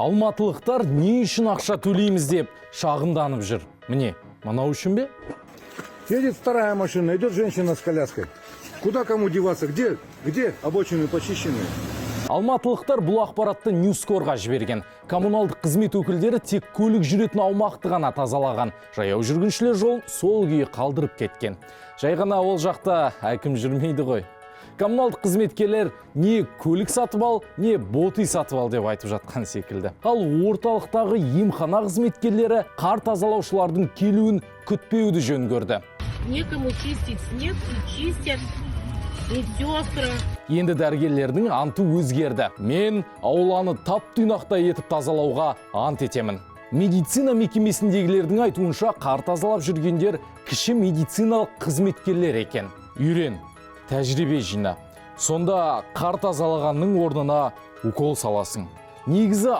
Алматылықтар не үшін ақша төлейміз деп шағымданып жүр. Міне, мынау үшін бе? Едет вторая машина, идет женщина с коляской. Куда кому деваться? Где обочины почищенные? Алматылықтар бұл ақпаратты Ньюскорға жіберген. Коммуналдық қызмет өкілдері тек көлік жүретін аумақты ғана тазалаған. Жаяу жүргіншілер жолын сол күйі қалдырып кеткен. Жай ғана ол жақта әкім жүрмейді ғой. Коммуналдық қызметкерлер не көлік сатып ал, не боты сатып ал деп айтып жатқан секілді. Ал орталықтағы емхана қызметкерлері қар тазалаушылардың келуін күтпеуді жөн көрді. Некому чистить снег, и чистят медсестры. Енді дәрігерлердің анты өзгерді. Мен ауланы тап-тұйнақтай етіп тазалауға ант етемін. Медицина мекемесіндегілердің айтуынша қар тазалап жүргендер кіші медициналық қызметкерлер екен. Үйрен, тәжірибе жина. Сонда қар тазалағанның орнына укол саласың. Негізі